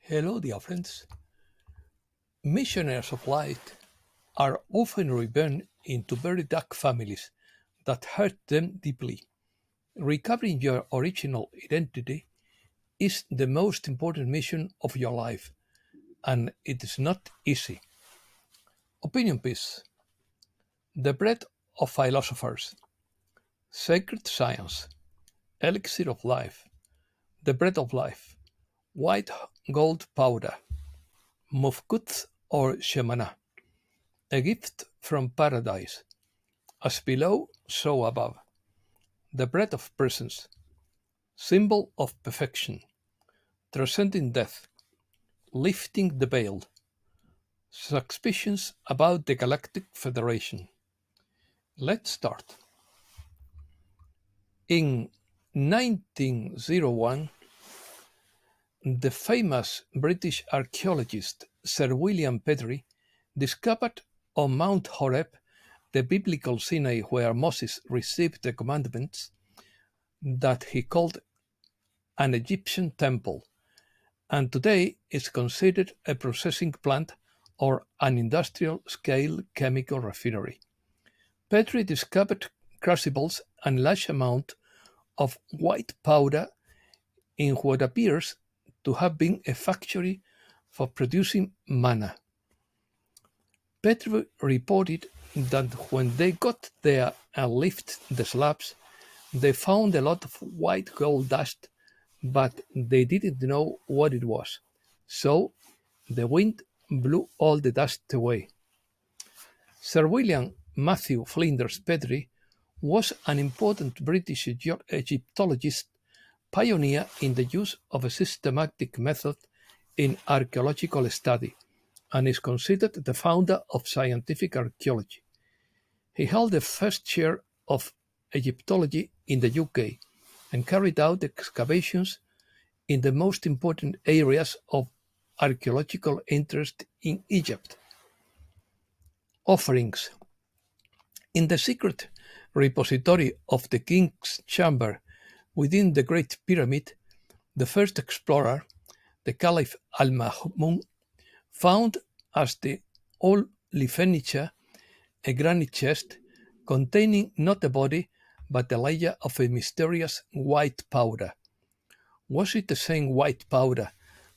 Hello, dear friends. Missionaries of light are often reborn into very dark families that hurt them deeply. Recovering your original identity is the most important mission of your life, and it is not easy. Opinion piece: The Bread of Philosophers, Sacred Science, Elixir of Life, The Bread of Life, White Gold Powder, Mufkutz or Shemanah, A Gift from Paradise, As Below, So Above, The Bread of Presence, Symbol of Perfection, Transcending Death, Lifting the Veil, Suspicions about the Galactic Federation. Let's start. In 1901, the famous British archaeologist Sir William Petrie discovered on Mount Horeb, the biblical Sinai where Moses received the commandments, that he called an Egyptian temple, and today is considered a processing plant or an industrial-scale chemical refinery. Petrie discovered crucibles and large amount of white powder in what appears to have been a factory for producing manna. Petrie reported that when they got there and lifted the slabs, they found a lot of white gold dust, but they didn't know what it was. So the wind blew all the dust away. Sir William Matthew Flinders Petrie was an important British Egyptologist pioneer in the use of a systematic method in archaeological study, and is considered the founder of scientific archaeology. He held the first chair of Egyptology in the UK and carried out excavations in the most important areas of archaeological interest in Egypt. Offerings. In the secret repository of the King's Chamber within the Great Pyramid, the first explorer, the Caliph al-Ma'mun, found as the only furniture a granite chest containing not a body but a layer of a mysterious white powder. Was it the same white powder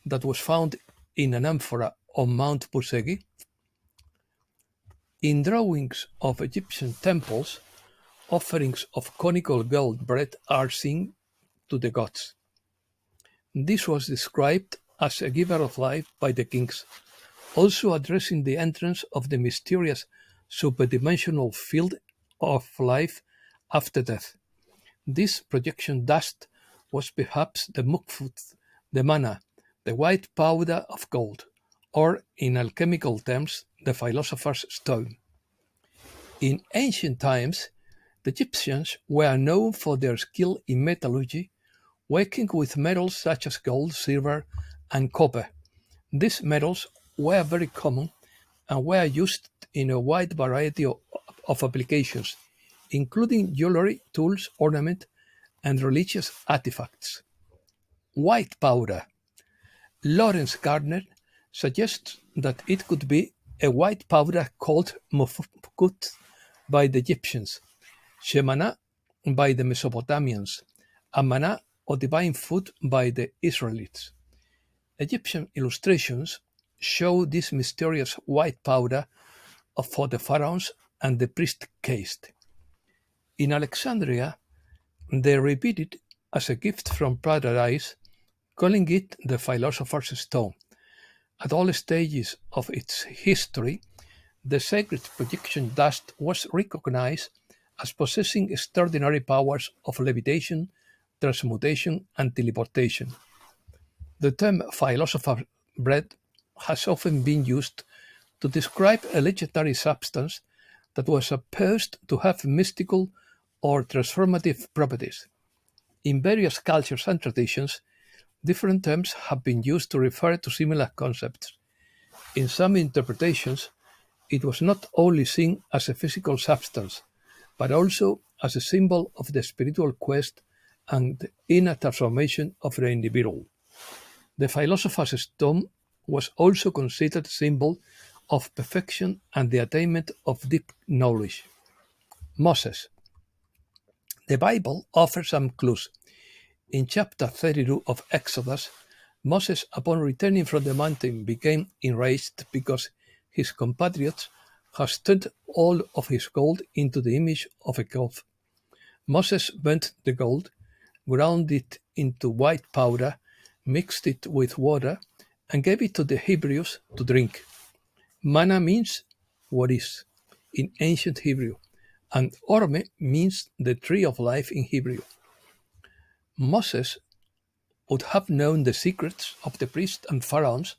that was found in an amphora on Mount Pusegi? In drawings of Egyptian temples, offerings of conical gold bread are seen to the gods. This was described as a giver of life by the kings, also addressing the entrance of the mysterious superdimensional field of life after death. This projection dust was perhaps the Mufkutz, the manna, the white powder of gold, or in alchemical terms, the philosopher's stone. In ancient times, the Egyptians were known for their skill in metallurgy, working with metals such as gold, silver, and copper. These metals were very common and were used in a wide variety of applications, including jewelry, tools, ornament, and religious artifacts. White powder. Lawrence Gardner suggests that it could be a white powder called Mufkutz by the Egyptians, Shemanah by the Mesopotamians, and manna or divine food by the Israelites. Egyptian illustrations show this mysterious white powder for the pharaohs and the priest caste. In Alexandria, they repeat it as a gift from paradise, calling it the philosopher's stone. At all stages of its history, the sacred projection dust was recognized as possessing extraordinary powers of levitation, transmutation, and teleportation. The term philosopher's bread has often been used to describe a legendary substance that was supposed to have mystical or transformative properties. In various cultures and traditions, different terms have been used to refer to similar concepts. In some interpretations, it was not only seen as a physical substance, but also as a symbol of the spiritual quest and inner transformation of the individual. The philosopher's stone was also considered a symbol of perfection and the attainment of deep knowledge. Moses. The Bible offers some clues. In chapter 32 of Exodus, Moses, upon returning from the mountain, became enraged because his compatriots had turned all of his gold into the image of a calf. Moses burnt the gold, ground it into white powder, mixed it with water, and gave it to the Hebrews to drink. Manna means what is in ancient Hebrew, and Orme means the tree of life in Hebrew. Moses would have known the secrets of the priests and pharaohs,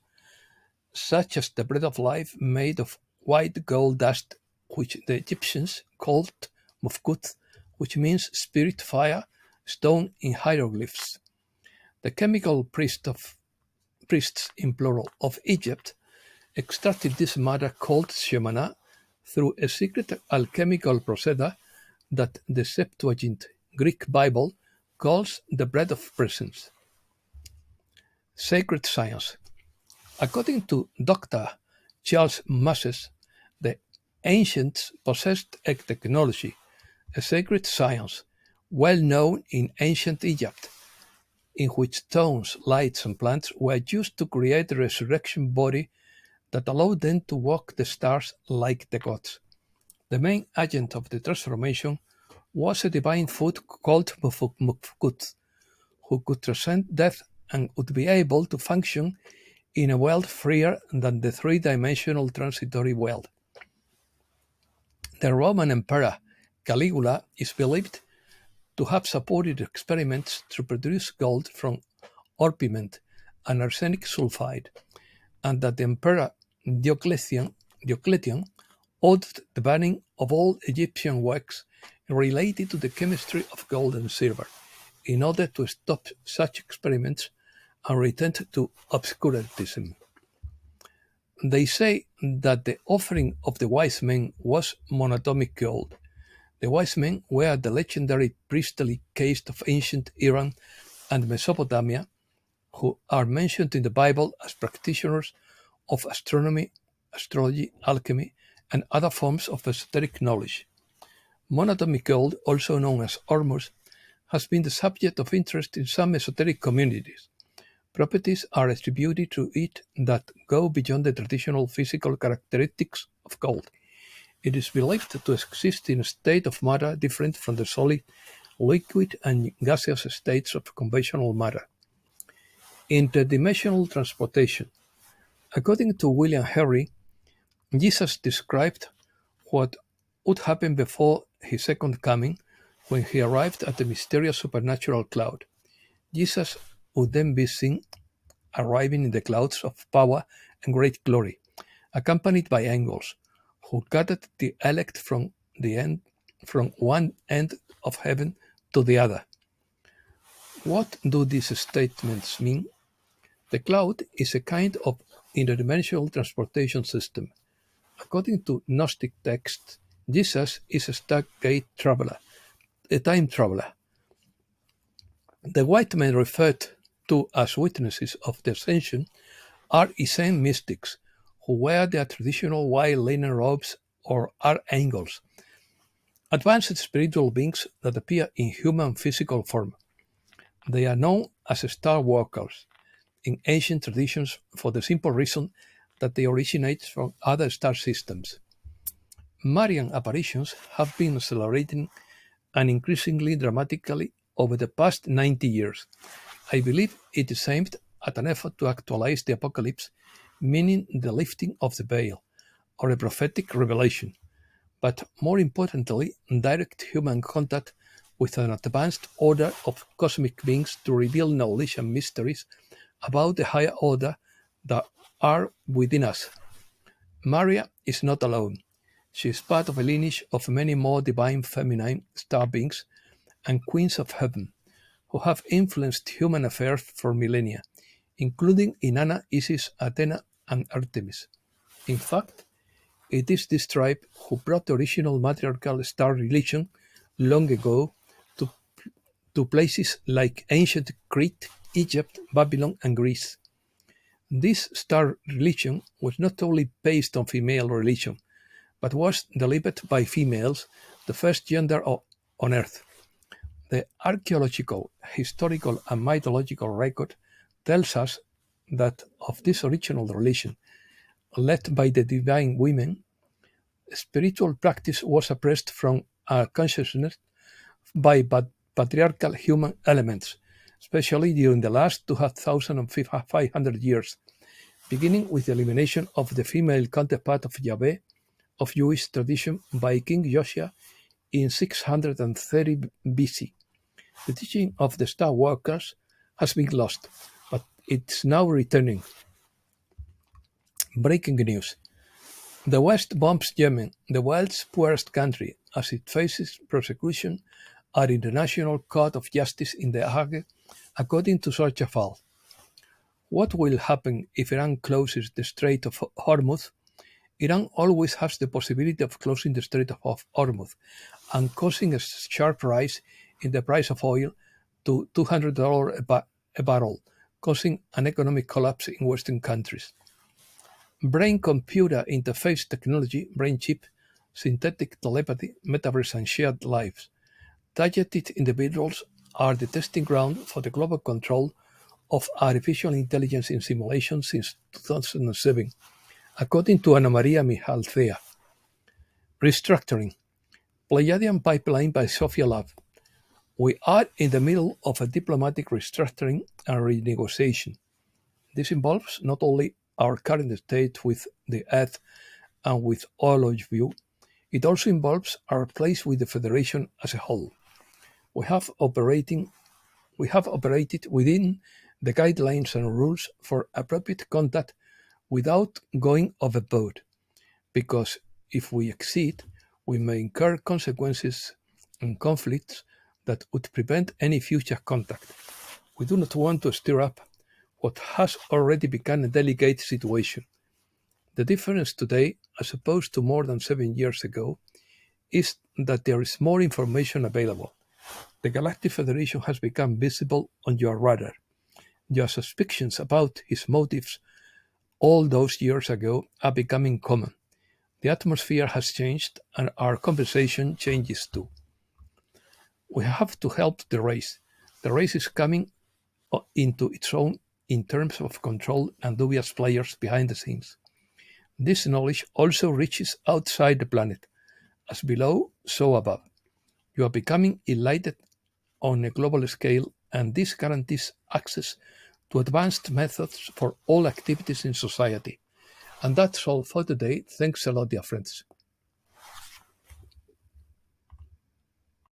such as the bread of life made of white gold dust, which the Egyptians called Mufkutz, which means spirit fire, stone in hieroglyphs. The chemical priests in plural of Egypt extracted this matter called Shemanah through a secret alchemical procedure that the Septuagint Greek Bible calls the bread of presence. Sacred science. According to Dr. Charles Masses, the ancients possessed a technology, a sacred science, well known in ancient Egypt, in which stones, lights, and plants were used to create a resurrection body that allowed them to walk the stars like the gods. The main agent of the transformation was a divine food called Mufkutz, who could transcend death and would be able to function in a world freer than the three-dimensional transitory world. The Roman Emperor Caligula is believed to have supported experiments to produce gold from orpiment and arsenic sulfide, and that the Emperor Diocletian ordered the banning of all Egyptian works related to the chemistry of gold and silver, in order to stop such experiments and return to obscurantism. They say that the offering of the wise men was monatomic gold. The wise men were the legendary priestly caste of ancient Iran and Mesopotamia, who are mentioned in the Bible as practitioners of astronomy, astrology, alchemy, and other forms of esoteric knowledge. Monatomic gold, also known as ormus, has been the subject of interest in some esoteric communities. Properties are attributed to it that go beyond the traditional physical characteristics of gold. It is believed to exist in a state of matter different from the solid, liquid, and gaseous states of conventional matter. Interdimensional transportation. According to William Henry, Jesus described what would happen before his second coming when he arrived at the mysterious supernatural cloud. Jesus would then be seen arriving in the clouds of power and great glory, accompanied by angels, who gathered the elect from one end of heaven to the other. What do these statements mean? The cloud is a kind of interdimensional transportation system. According to Gnostic texts, Jesus is a Stargate traveler, a time traveler. The white men referred to as witnesses of the ascension are Essene mystics, who wear their traditional white linen robes or are angels, advanced spiritual beings that appear in human physical form. They are known as star walkers in ancient traditions for the simple reason that they originate from other star systems. Marian apparitions have been accelerating and increasingly dramatically over the past 90 years. I believe it is aimed at an effort to actualize the apocalypse, meaning the lifting of the veil, or a prophetic revelation, but more importantly, direct human contact with an advanced order of cosmic beings to reveal knowledge and mysteries about the higher order that are within us. Maria is not alone. She is part of a lineage of many more divine feminine star beings and queens of heaven, who have influenced human affairs for millennia, including Inanna, Isis, Athena, and Artemis. In fact, it is this tribe who brought the original matriarchal star religion long ago to places like ancient Crete, Egypt, Babylon, and Greece. This star religion was not only based on female religion, but was delivered by females, the first gender on Earth. The archaeological, historical, and mythological record tells us that of this original religion, led by the divine women, spiritual practice was oppressed from a consciousness by patriarchal human elements, especially during the last 2,500 years, beginning with the elimination of the female counterpart of Yahweh of Jewish tradition by King Joshua in 630 BC. The teaching of the star workers has been lost, but it's now returning. Breaking news. The West bombs Yemen, the world's poorest country, as it faces prosecution at the International Court of Justice in The Hague, according to Source Fall. What will happen if Iran closes the Strait of Hormuz? Iran always has the possibility of closing the Strait of Hormuz and causing a sharp rise in the price of oil to $200 a barrel, causing an economic collapse in Western countries. Brain-computer interface technology, brain chip, synthetic telepathy, metaverse, and shared lives. Targeted individuals are the testing ground for the global control of artificial intelligence in simulation since 2007, according to Ana Maria Michalcea. Restructuring. Pleiadian pipeline by Sophia Lab. We are in the middle of a diplomatic restructuring and renegotiation. This involves not only our current state with the Earth and with all of you, it also involves our place with the Federation as a whole. We have operated within the guidelines and rules for appropriate conduct without going overboard, because if we exceed, we may incur consequences and conflicts that would prevent any future contact. We do not want to stir up what has already become a delicate situation. The difference today, as opposed to more than 7 years ago, is that there is more information available. The Galactic Federation has become visible on your radar. Your suspicions about his motives all those years ago are becoming common. The atmosphere has changed and our conversation changes too. We have to help the race. The race is coming into its own in terms of control and dubious players behind the scenes. This knowledge also reaches outside the planet, as below, so above. You are becoming enlightened on a global scale, and this guarantees access to advanced methods for all activities in society. And that's all for today. Thanks a lot, dear friends.